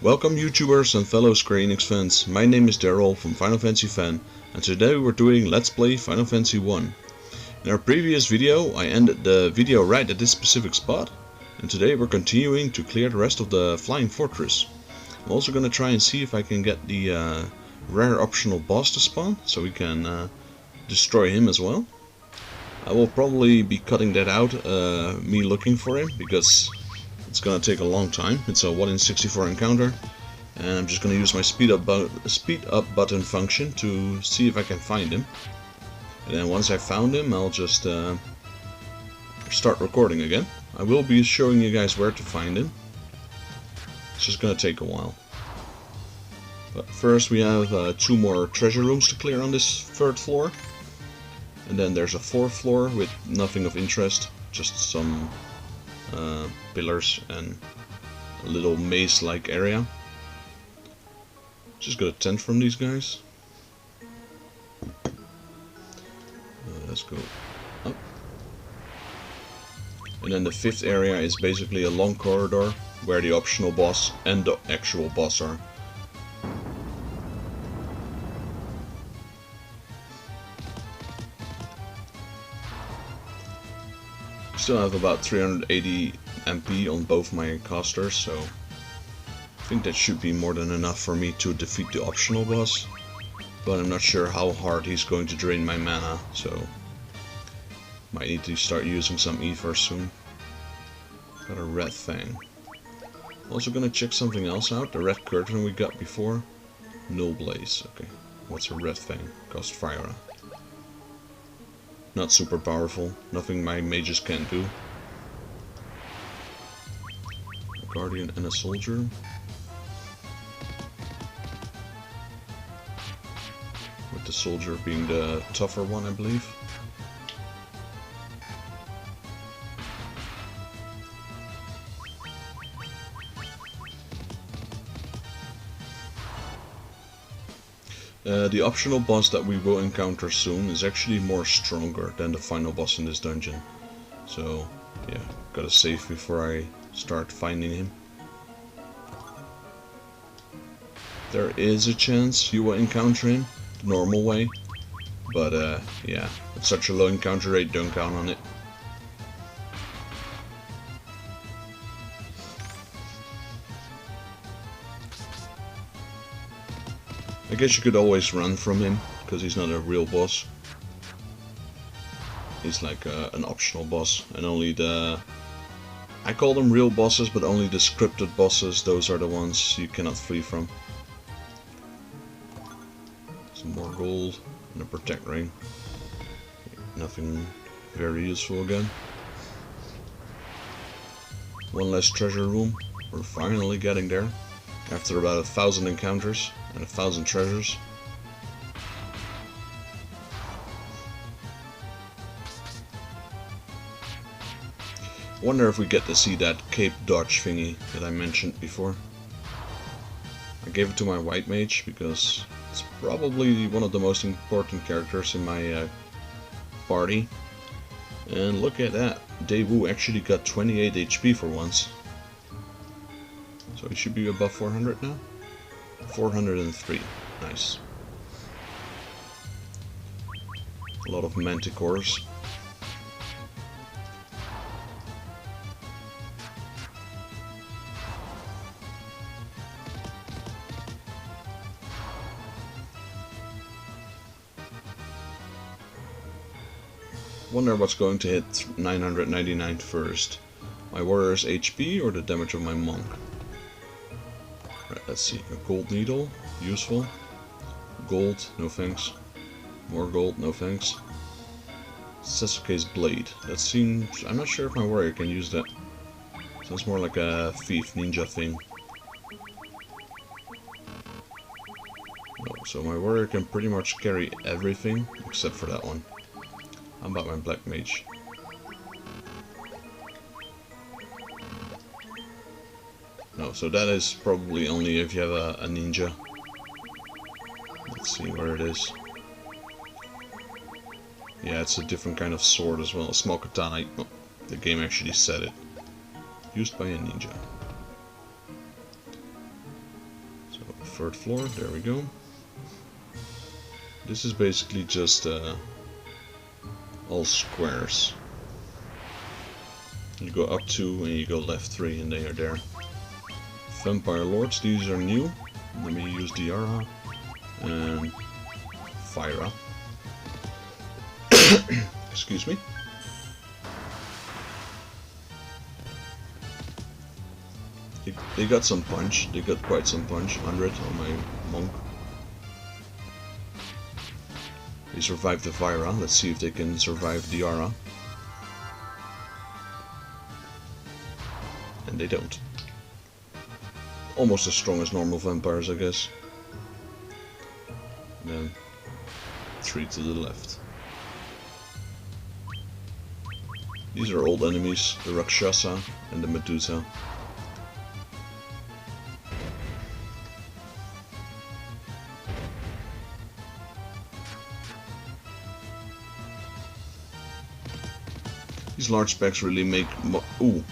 Welcome YouTubers and fellow Square Enix fans, my name is Daryl from Final Fantasy Fan, and today we're doing Let's Play Final Fantasy 1. In our previous video I ended the video right at this specific spot, and today we're continuing to clear the rest of the Flying Fortress. I'm also going to try and see if I can get the rare optional boss to spawn, so we can destroy him as well. I will probably be cutting that out, me looking for him, because it's gonna take a long time. It's a 1 in 64 encounter, and I'm just gonna use my speed up button function to see if I can find him. And then once I found him, I'll just start recording again. I will be showing you guys where to find him. It's just gonna take a while. But first we have 2 more treasure rooms to clear on this 3rd floor. And then there's a 4th floor with nothing of interest, just some pillars and a little maze-like area. Just got a tent from these guys. Let's go up. And then the 5th area is basically a long corridor where the optional boss and the actual boss are. Still have about 380 MP on both my casters, so I think that should be more than enough for me to defeat the optional boss. But I'm not sure how hard he's going to drain my mana, so might need to start using some ether soon. Got a red fang. Also gonna check something else out, the red curtain we got before. Null blaze, okay. What's a red fang? Cost fire. Not super powerful, nothing my mages can't do. A guardian and a soldier. With the soldier being the tougher one, I believe. The optional boss that we will encounter soon is actually more stronger than the final boss in this dungeon. So yeah, gotta save before I start finding him. There is a chance you will encounter him the normal way, but yeah, with such a low encounter rate, don't count on it. I guess you could always run from him, because he's not a real boss. He's like an optional boss, and only the... I call them real bosses, but only the scripted bosses, those are the ones you cannot flee from. Some more gold, and a protect ring. Nothing very useful again. One less treasure room, we're finally getting there. After about 1,000 encounters and 1,000 treasures. Wonder if we get to see that cape dodge thingy that I mentioned before. I gave it to my white mage because it's probably one of the most important characters in my party. And look at that, Daewoo actually got 28 HP for once. So he should be above 400 now? 403. Nice. A lot of manticores. Wonder what's going to hit 999 first. My warrior's HP or the damage of my monk? Right, let's see. A gold needle, useful. Gold, no thanks. More gold, no thanks. Sasuke's blade. That seems... I'm not sure if my warrior can use that. Sounds more like a thief ninja thing. No, so my warrior can pretty much carry everything except for that one. How about my black mage? No, so that is probably only if you have a ninja. Let's see where it is. Yeah, it's a different kind of sword as well, a small katana. Oh, the game actually said it. Used by a ninja. third floor. There we go. This is basically just all squares. You go up 2 and you go left 3 and they are there. Vampire Lords, these are new. Let me use Diara and Fyra. Excuse me. They got some punch. They got quite some punch. 100 on my monk. They survived the Fyra. Let's see if they can survive Diara. And they don't. Almost as strong as normal vampires, I guess. And then 3 to the left. These are old enemies, the Rakshasa and the Medusa. These large packs really make ooh,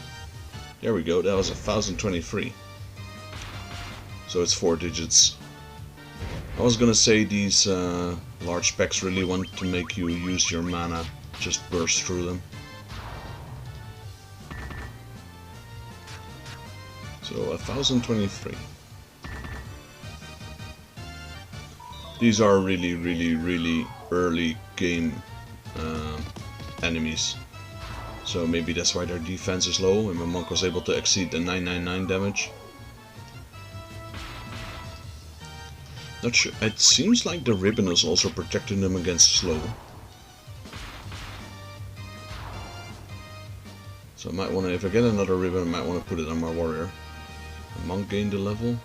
there we go, that was 1023. So it's 4 digits. I was gonna say these large packs really want to make you use your mana, just burst through them. So 1023. These are really early game enemies. So maybe that's why their defense is low and my monk was able to exceed the 999 damage. Not sure. It seems like the ribbon is also protecting them against slow. So I might want to, if I get another ribbon, I might want to put it on my warrior. The monk gained a level.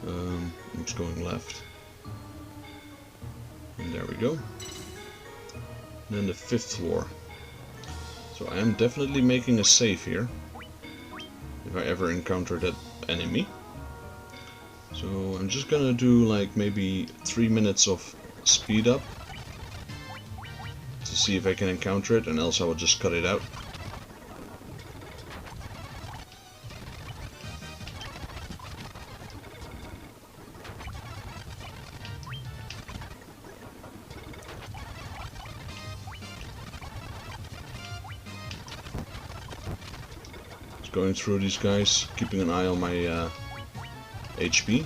I'm just going left. And there we go. And then the 5th floor. So I am definitely making a save here. If I ever encounter that enemy. So I'm just gonna do like maybe 3 minutes of speed up. To see if I can encounter it, and else I will just cut it out. Going through these guys, keeping an eye on my HP.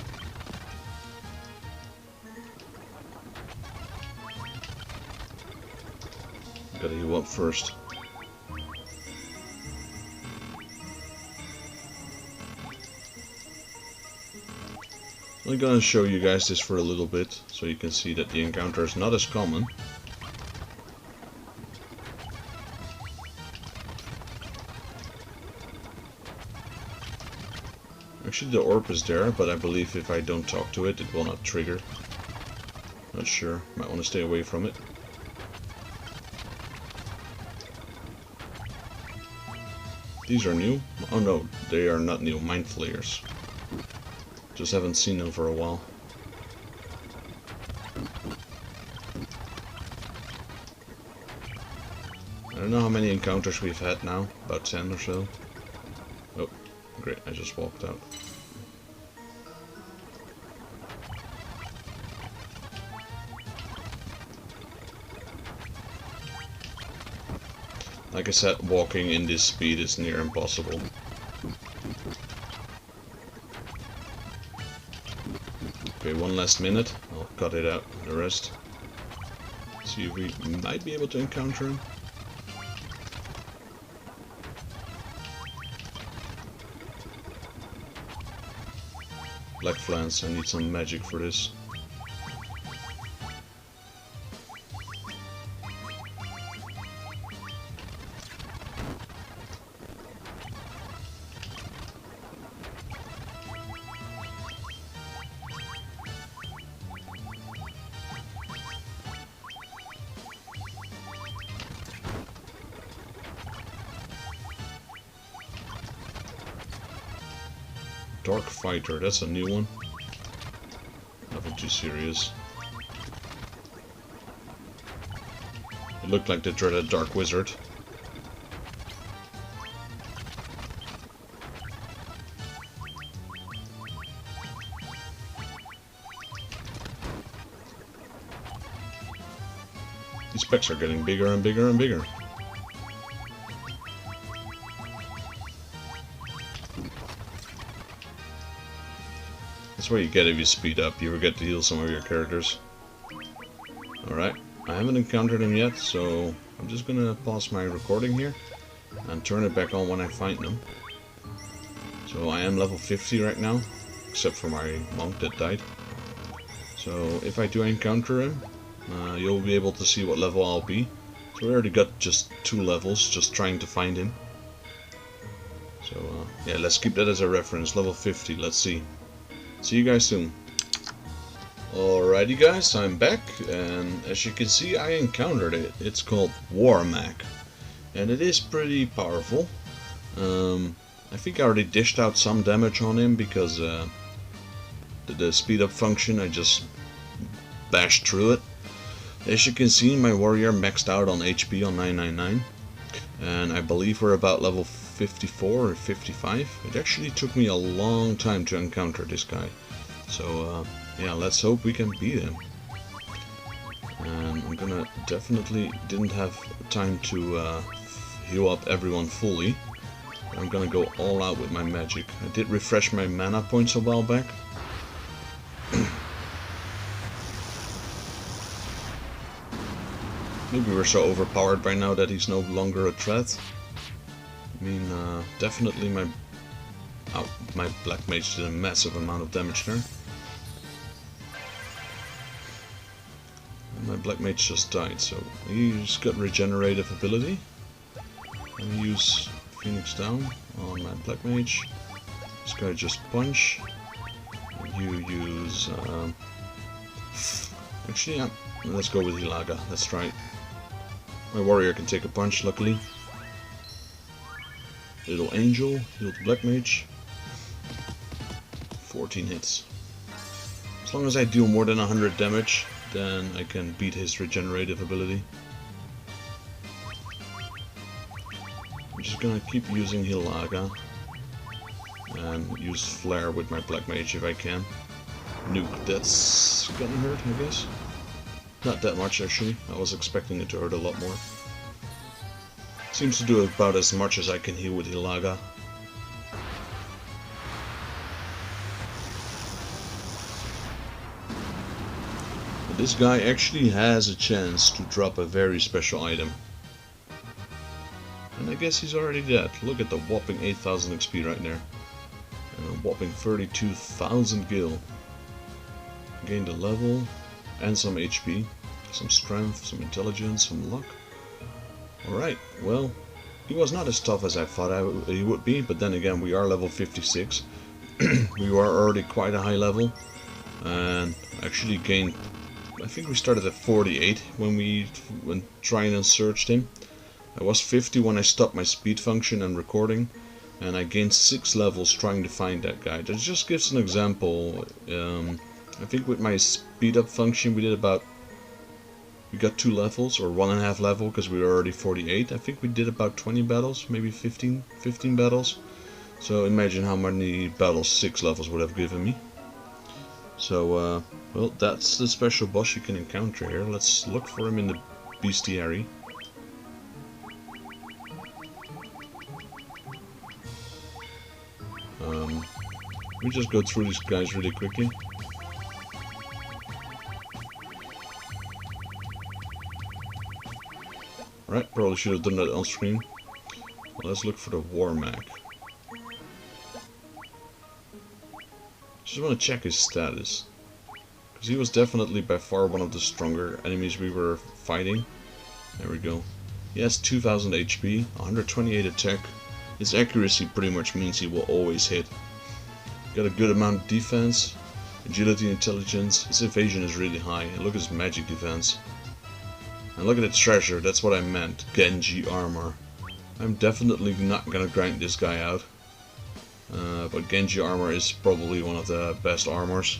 Gotta heal up first. I'm gonna show you guys this for a little bit, so you can see that the encounter is not as common. Actually, the orb is there, but I believe if I don't talk to it, it will not trigger. Not sure. Might want to stay away from it. These are new. Oh no, they are not new. Mind Flayers. Just haven't seen them for a while. I don't know how many encounters we've had now. About 10 or so. Oh, great. I just walked out. Like I said, walking in this speed is near impossible. Okay, 1 last minute. I'll cut it out, the rest. See if we might be able to encounter him. Black Flans, I need some magic for this. Dark Fighter, that's a new one. Nothing too serious. It looked like the dreaded Dark Wizard. These specs are getting bigger and bigger and bigger. That's what you get if you speed up. You forget to heal some of your characters. Alright, I haven't encountered him yet, so I'm just gonna pause my recording here and turn it back on when I find them. So I am level 50 right now, except for my monk that died. So if I do encounter him, you'll be able to see what level I'll be. So we already got just 2 levels, just trying to find him. So yeah, let's keep that as a reference, level 50, let's see. See you guys soon. Alrighty guys, I'm back, and as you can see I encountered it. It's called Warmech, and it is pretty powerful. I think I already dished out some damage on him because the speed up function, I just bashed through it. As you can see, my warrior maxed out on HP on 999, and I believe we're about level 54 or 55. It actually took me a long time to encounter this guy, so yeah, let's hope we can beat him. And I'm gonna definitely didn't have time to heal up everyone fully. I'm gonna go all out with my magic. I did refresh my mana points a while back. Maybe we're so overpowered by now that he's no longer a threat. I mean, definitely my black mage did a massive amount of damage there. And my black mage just died, so he's got regenerative ability. Let me use Phoenix down on my black mage. This guy just punch. You use actually, yeah, let's go with Hilaga. That's right. My warrior can take a punch, luckily. Little angel, healed black mage. 14 hits. As long as I deal more than 100 damage, then I can beat his regenerative ability. I'm just gonna keep using Hilaga and use Flare with my black mage if I can. Nuke, that's gonna hurt, I guess. Not that much actually, I was expecting it to hurt a lot more. Seems to do about as much as I can heal with Hilaga. But this guy actually has a chance to drop a very special item. And I guess he's already dead. Look at the whopping 8000 XP right there. And a whopping 32,000 gil. Gained a level and some HP, some strength, some intelligence, some luck. Alright, well, he was not as tough as I thought he would be, but then again, we are level 56. We were already quite a high level, and actually gained, I think we started at 48 when trying and searched him. I was 50 when I stopped my speed function and recording, and I gained 6 levels trying to find that guy. That just gives an example. I think with my speed up function we got 2 levels, or 1.5 level, because we were already 48. I think we did about 20 battles, maybe 15 battles. So imagine how many battles 6 levels would have given me. So well, that's the special boss you can encounter here. Let's look for him in the bestiary. Let me just go through these guys really quickly. Right, probably should have done that on screen. Well, let's look for the Warmech. Just want to check his status, because he was definitely by far one of the stronger enemies we were fighting. There we go. He has 2000 HP, 128 attack. His accuracy pretty much means he will always hit. Got a good amount of defense, agility, intelligence. His evasion is really high. And look at his magic defense. And look at the treasure, that's what I meant. Genji armor. I'm definitely not gonna grind this guy out. But Genji armor is probably one of the best armors.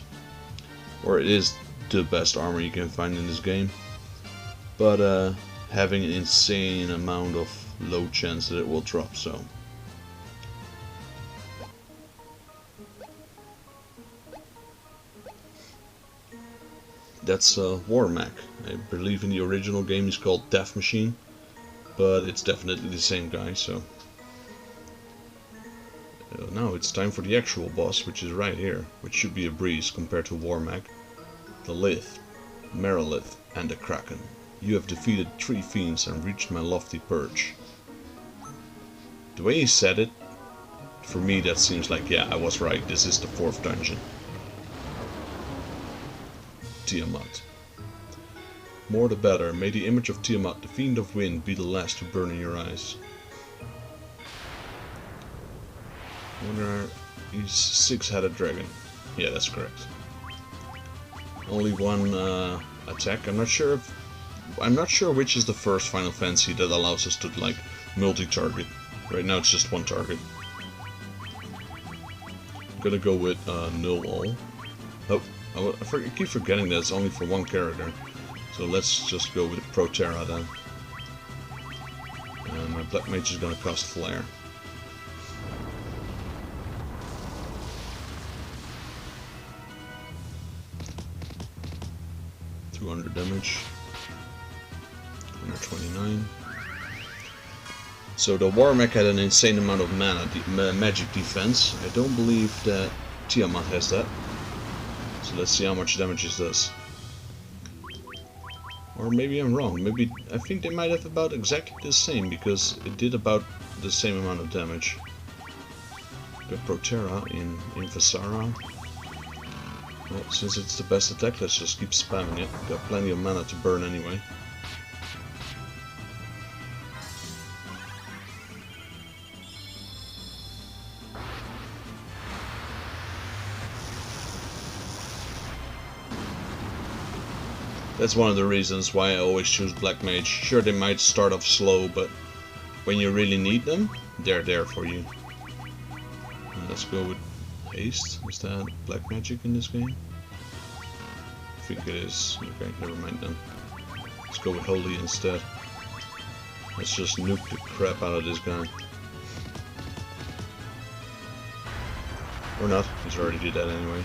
Or it is the best armor you can find in this game. But having an insane amount of low chance that it will drop, so. That's Warmech. I believe in the original game he's called Death Machine, but it's definitely the same guy, so... now it's time for the actual boss, which is right here, which should be a breeze compared to Warmech. The Lith, Merilith, and the Kraken. You have defeated 3 fiends and reached my lofty perch. The way he said it, for me that seems like, yeah, I was right, this is the 4th dungeon. Tiamat. More the better, may the image of Tiamat, the Fiend of Wind, be the last to burn in your eyes. I wonder, he's 6-headed dragon. Yeah, that's correct. Only one attack. I'm not sure which is the first Final Fantasy that allows us to like multi-target. Right now it's just one target. I'm gonna go with null all. Oh, I keep forgetting that it's only for one character. So let's just go with Protera then. And my Black Mage is gonna cast Flare. Damage. 129. So the Warmech had an insane amount of mana, magic defense. I don't believe that Tiamat has that. So let's see how much damage it does. Or maybe I'm wrong. Maybe I think they might have about exactly the same, because it did about the same amount of damage. Got Protera in Vasara. Well, since it's the best attack, let's just keep spamming it. Got plenty of mana to burn anyway. That's one of the reasons why I always choose Black Mage. Sure, they might start off slow, but when you really need them, they're there for you. Let's go with Haste. Is that black magic in this game? I think it is. Okay, never mind then. Let's go with Holy instead. Let's just nuke the crap out of this guy. Or not, he's already did that anyway.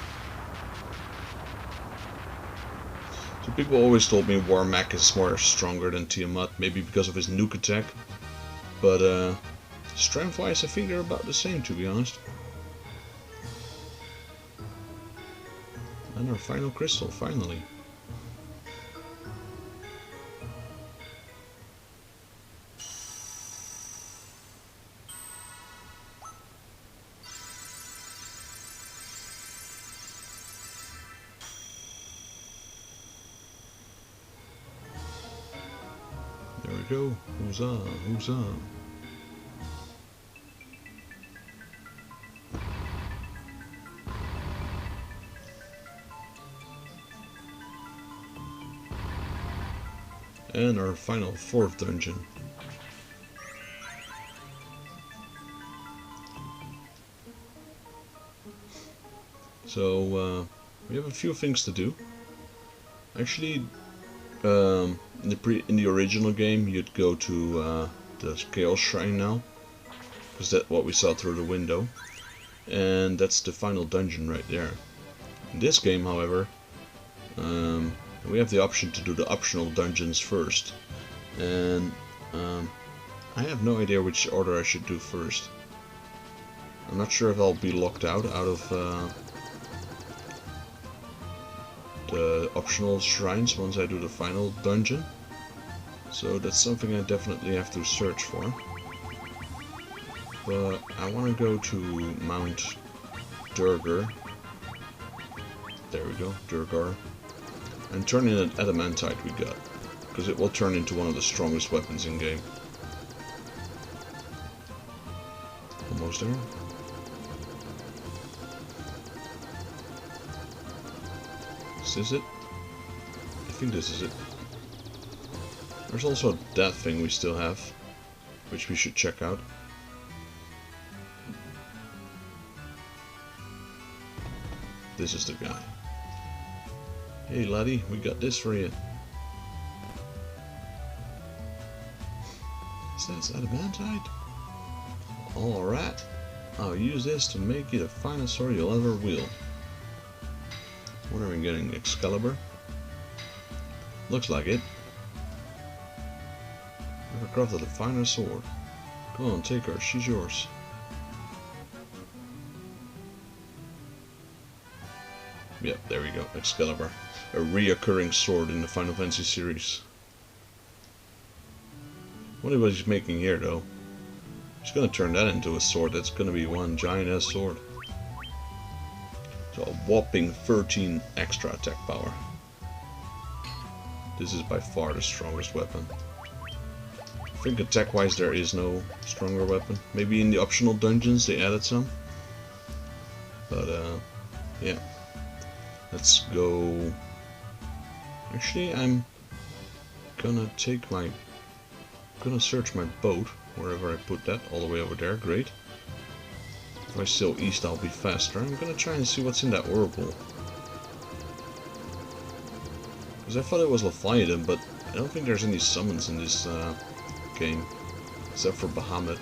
So people always told me Warmech is more stronger than Tiamat, maybe because of his nuke attack. But strength wise I think they're about the same, to be honest. And our final crystal, finally. There we go. Huzzah, huzzah. And our final 4th dungeon. So we have a few things to do. Actually, in the original game, you'd go to the Chaos Shrine now, because that's what we saw through the window, and that's the final dungeon right there. In this game, however, we have the option to do the optional dungeons first, and I have no idea which order I should do first. I'm not sure if I'll be locked out of the optional shrines once I do the final dungeon, so that's something I definitely have to search for. But I want to go to Mount Durgar. There we go, Durgar. And turn in an Adamantite we got, because it will turn into one of the strongest weapons in game. Almost there. Is this it? I think this is it. There's also that thing we still have, which we should check out. This is the guy. Hey laddie, we got this for you. Says Adamantite. Alright, I'll use this to make you the finest sword you'll ever wield. What are we getting? Excalibur? Looks like it. Never crafted a finer sword. Go on, take her, she's yours. Yep, there we go, Excalibur. A reoccurring sword in the Final Fantasy series. Wonder what he's making here though. He's gonna turn that into a sword that's gonna be one giant ass sword. So a whopping 13 extra attack power. This is by far the strongest weapon. I think attack wise there is no stronger weapon. Maybe in the optional dungeons they added some. But yeah. Let's go. Actually I'm gonna search my boat, wherever I put that, all the way over there, great. If I sail east I'll be faster. I'm gonna try and see what's in that whirlpool. Because I thought it was Leviathan, but I don't think there's any summons in this game. Except for Bahamut,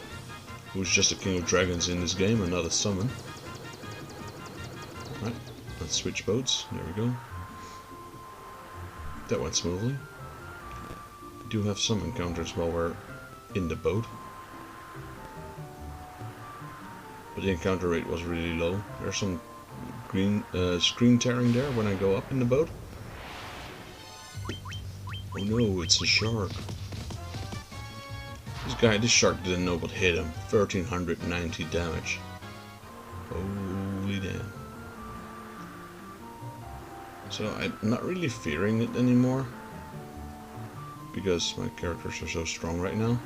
who's just a king of dragons in this game and not a summon. Right, let's switch boats, there we go. That went smoothly. We do have some encounters while we're in the boat. But the encounter rate was really low. There's some green screen tearing there when I go up in the boat. Oh no, it's a shark. This shark didn't know what hit him. 1390 damage. Holy damn. So I'm not really fearing it anymore, because my characters are so strong right now.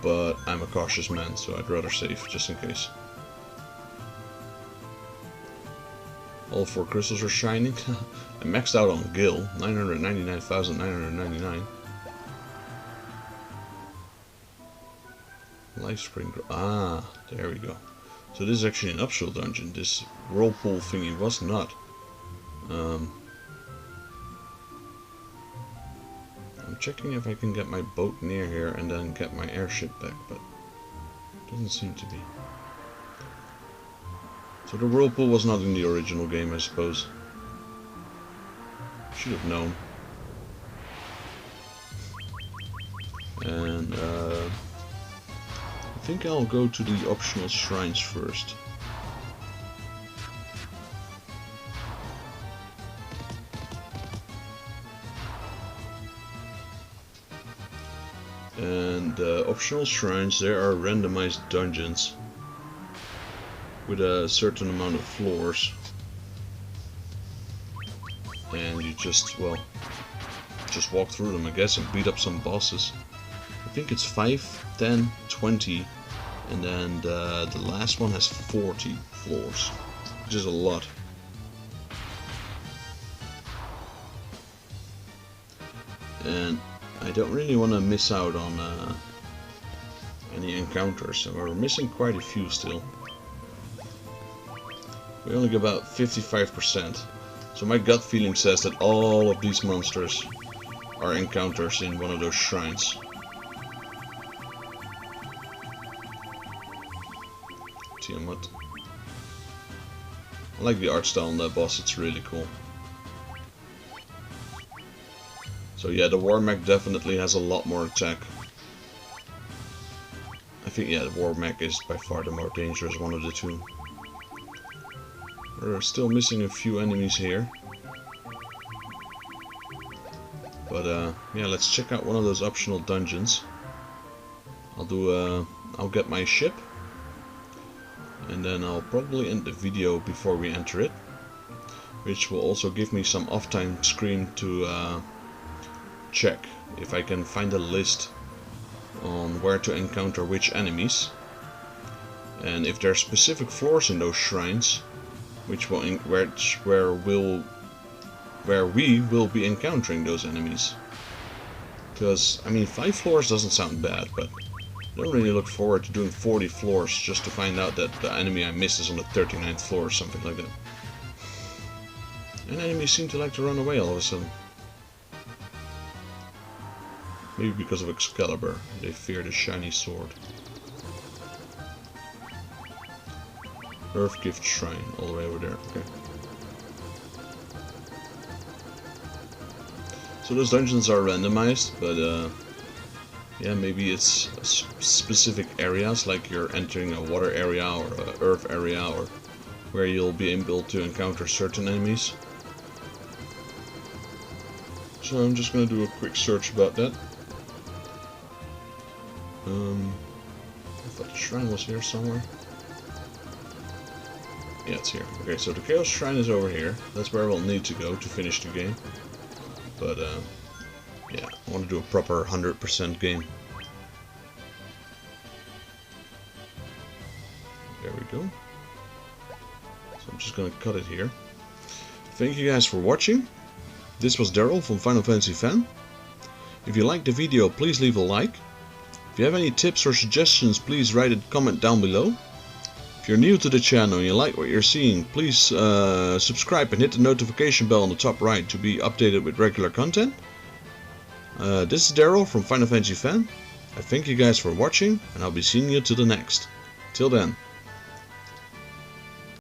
But I'm a cautious man, so I'd rather save, just in case. All 4 crystals are shining. I maxed out on Gil, 999,999. Lifespring. Ah, there we go. So this is actually an optional dungeon. This whirlpool thingy was not. I'm checking if I can get my boat near here and then get my airship back, but it doesn't seem to be. So the whirlpool was not in the original game, I suppose. Should have known. And I think I'll go to the optional shrines first. And optional shrines, there are randomized dungeons with a certain amount of floors, and you just walk through them, I guess, and beat up some bosses. I think it's 5, 10, 20, and then the last one has 40 floors, which is a lot. And I don't really want to miss out on any encounters, so we're missing quite a few still. We only get about 55%, so my gut feeling says that all of these monsters are encounters in one of those shrines. Tiamat. I like the art style on that boss, it's really cool. So yeah, the Warmech definitely has a lot more attack. I think, yeah, the Warmech is by far the more dangerous one of the two. We're still missing a few enemies here. But yeah, let's check out one of those optional dungeons. I'll get my ship, and then I'll probably end the video before we enter it, which will also give me some off-time screen to check if I can find a list on where to encounter which enemies, and if there are specific floors in those shrines where we will be encountering those enemies. Because I mean, 5 floors doesn't sound bad, but I don't really look forward to doing 40 floors just to find out that the enemy I missed is on the 39th floor or something like that. And enemies seem to like to run away all of a sudden. Maybe because of Excalibur, they fear the shiny sword. Earth Gift Shrine, all the way over there, okay. So those dungeons are randomized, but yeah, maybe it's specific areas, like you're entering a water area or a earth area, or where you'll be able to encounter certain enemies. So I'm just going to do a quick search about that. I thought the shrine was here somewhere. Yeah, it's here. Okay, so the Chaos Shrine is over here. That's where we'll need to go to finish the game. But yeah, I want to do a proper 100% game. There we go. So I'm just going to cut it here. Thank you guys for watching. This was Daryl from Final Fantasy Fan. If you liked the video, please leave a like. If you have any tips or suggestions, please write a comment down below. If you're new to the channel and you like what you're seeing, please subscribe and hit the notification bell on the top right to be updated with regular content. This is Daryl from Final Fantasy Fan. I thank you guys for watching, and I'll be seeing you to the next. Till then.